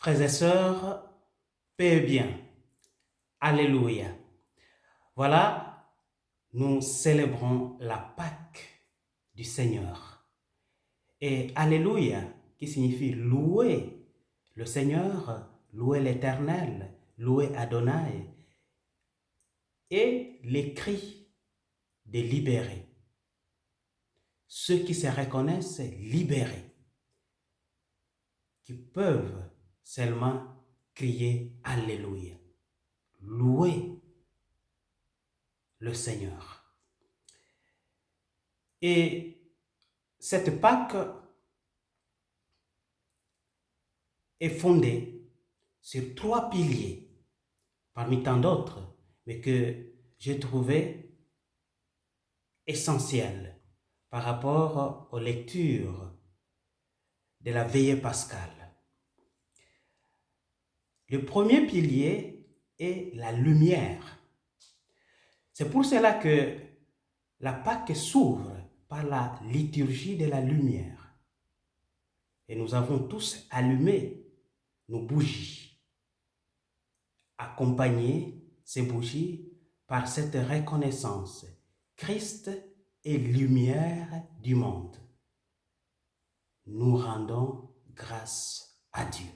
Frères et sœurs, paix et bien. Alléluia. Voilà, nous célébrons la Pâque du Seigneur. Et Alléluia, qui signifie louer le Seigneur, louer l'Éternel, louer Adonai, et les cris des libérés. Ceux qui se reconnaissent libérés, qui peuvent seulement crier Alléluia, louer le Seigneur. Et cette Pâque est fondée sur 3 piliers, parmi tant d'autres, mais que j'ai trouvé essentiels par rapport aux lectures de la veillée pascale. Le premier pilier est la lumière. C'est pour cela que la Pâque s'ouvre par la liturgie de la lumière. Et nous avons tous allumé nos bougies, accompagné ces bougies par cette reconnaissance. Christ est lumière du monde. Nous rendons grâce à Dieu.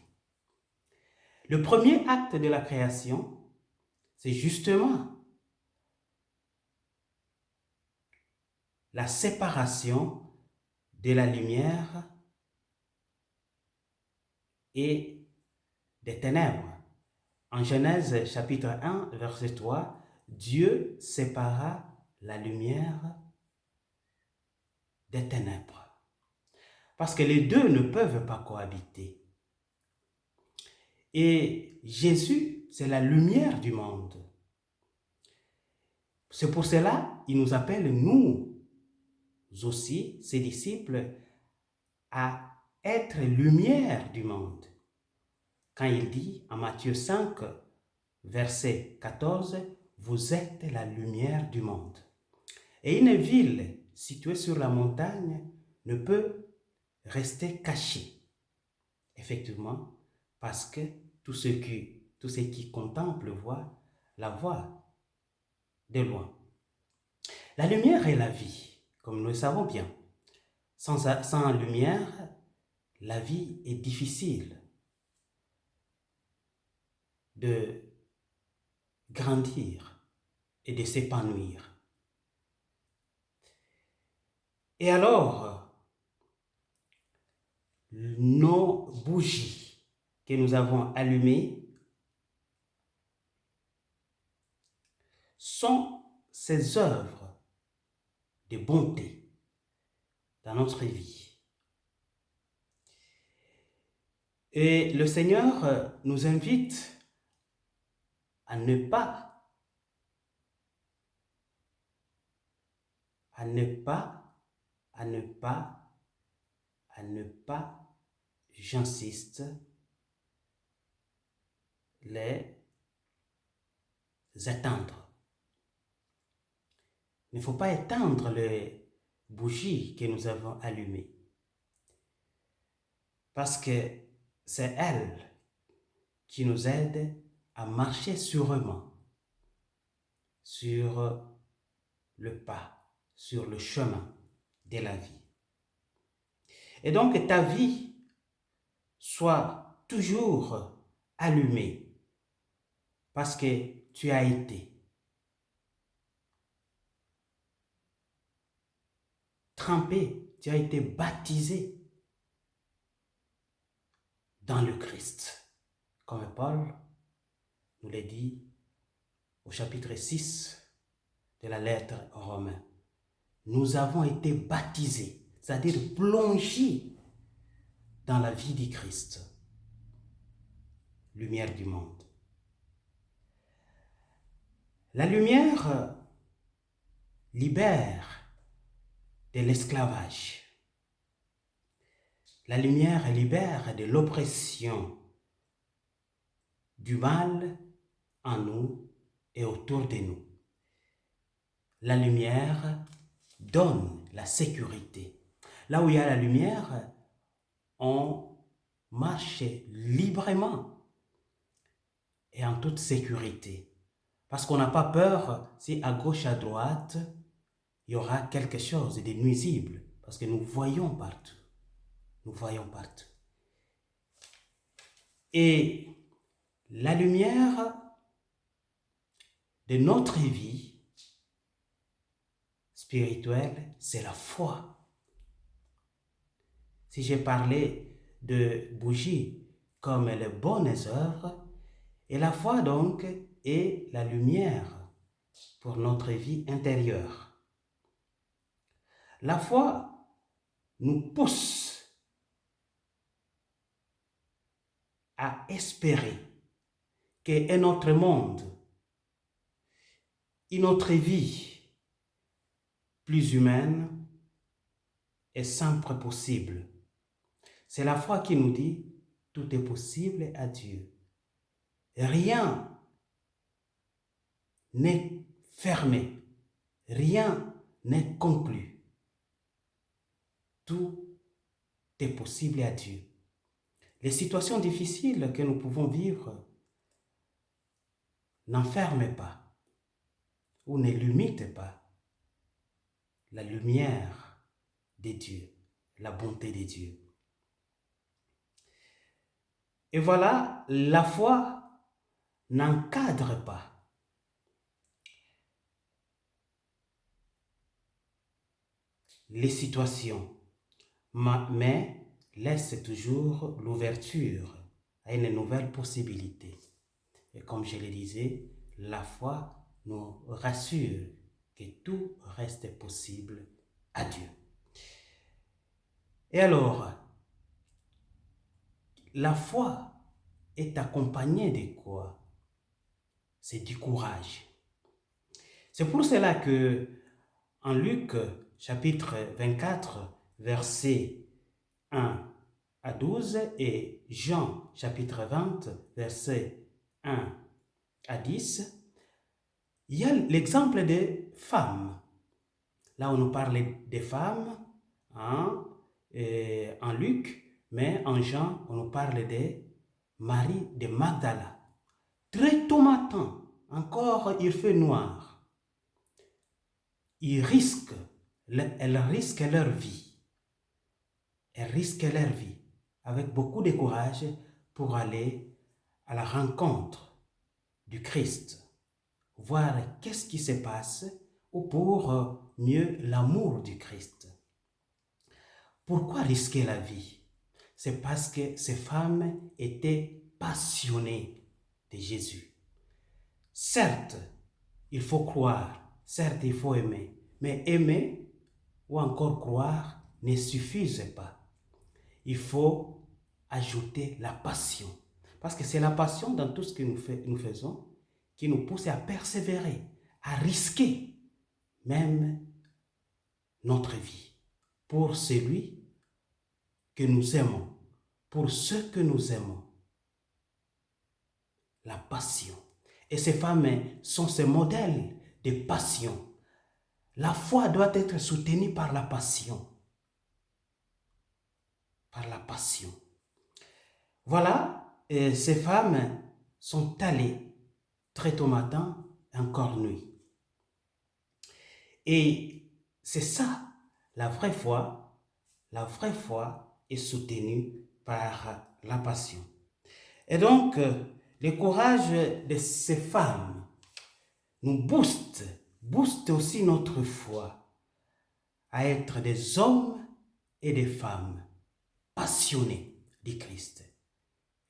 Le premier acte de la création, c'est justement la séparation de la lumière et des ténèbres. En Genèse chapitre 1, verset 3, Dieu sépara la lumière des ténèbres. Parce que les deux ne peuvent pas cohabiter. Et Jésus, c'est la lumière du monde. C'est pour cela qu'il nous appelle, nous aussi, ses disciples, à être lumière du monde. Quand il dit en Matthieu 5, verset 14, « Vous êtes la lumière du monde. » Et une ville située sur la montagne ne peut rester cachée. Effectivement, parce que tous ceux qui contemplent la voient de loin. La lumière est la vie, comme nous le savons bien. Sans lumière, la vie est difficile de grandir et de s'épanouir. Et alors, nos bougies que nous avons allumées sont ces œuvres de bonté dans notre vie. Et le Seigneur nous invite à ne pas, j'insiste, les éteindre. Il ne faut pas éteindre les bougies que nous avons allumées. Parce que c'est elles qui nous aident à marcher sûrement sur le pas, sur le chemin de la vie. Et donc ta vie soit toujours allumée parce que tu as été trempé, tu as été baptisé dans le Christ. Comme Paul nous l'a dit au chapitre 6 de la lettre aux Romains. Nous avons été baptisés, c'est-à-dire plongés dans la vie du Christ, lumière du monde. La lumière libère de l'esclavage. La lumière libère de l'oppression, du mal en nous et autour de nous. La lumière donne la sécurité. Là où il y a la lumière, on marcher librement et en toute sécurité. Parce qu'on n'a pas peur si à gauche, à droite, il y aura quelque chose de nuisible. Parce que nous voyons partout. Nous voyons partout. Et la lumière de notre vie spirituelle, c'est la foi. Si j'ai parlé de bougies comme les bonnes œuvres, et la foi donc est la lumière pour notre vie intérieure. La foi nous pousse à espérer qu'un autre monde, une autre vie plus humaine est sempre possible. C'est la foi qui nous dit tout est possible à Dieu. Rien n'est fermé, rien n'est conclu. Tout est possible à Dieu. Les situations difficiles que nous pouvons vivre n'enferment pas ou ne limitent pas la lumière de Dieu, la bonté de Dieu. Et voilà, la foi n'encadre pas. Les situations, mais laisse toujours l'ouverture à une nouvelle possibilité. Et comme je le disais, la foi nous rassure que tout reste possible à Dieu. Et alors, la foi est accompagnée de quoi? C'est du courage. C'est pour cela que en Luc chapitre 24, versets 1 à 12 et Jean chapitre 20, versets 1 à 10, il y a l'exemple des femmes. Là, on nous parle des femmes en Luc, mais en Jean, on nous parle de Marie de Magdala. Très tôt matin, encore il fait noir. Elles risquent leur vie. Elles risquent leur vie avec beaucoup de courage pour aller à la rencontre du Christ, voir qu'est-ce qui se passe ou pour mieux l'amour du Christ. Pourquoi risquer la vie? C'est parce que ces femmes étaient passionnées de Jésus. Certes, il faut croire, certes, il faut aimer, mais aimer ou encore croire ne suffisent pas. Il faut ajouter la passion. Parce que c'est la passion dans tout ce que nous faisons qui nous pousse à persévérer, à risquer même notre vie pour celui que nous aimons, pour ceux que nous aimons. La passion. Et ces femmes sont ces modèles de passion. La foi doit être soutenue par la passion. Par la passion. Voilà, et ces femmes sont allées très tôt matin, encore nuit. Et c'est ça, la vraie foi. La vraie foi est soutenue par la passion. Et donc, le courage de ces femmes nous booste aussi notre foi à être des hommes et des femmes passionnés du Christ.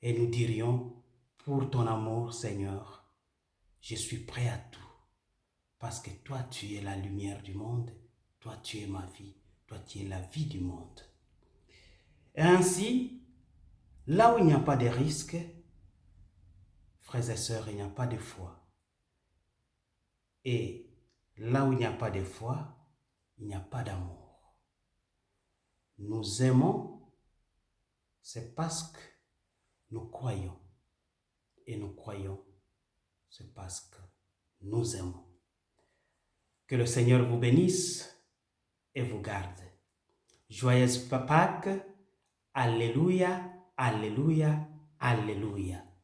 Et nous dirions, pour ton amour, Seigneur, je suis prêt à tout. Parce que toi, tu es la lumière du monde. Toi, tu es ma vie. Toi, tu es la vie du monde. Et ainsi, là où il n'y a pas de risque, frères et sœurs, il n'y a pas de foi. Et là où il n'y a pas de foi, il n'y a pas d'amour. Nous aimons, c'est parce que nous croyons. Et nous croyons, c'est parce que nous aimons. Que le Seigneur vous bénisse et vous garde. Joyeuse Pâques, Alléluia. Alléluia, Alléluia.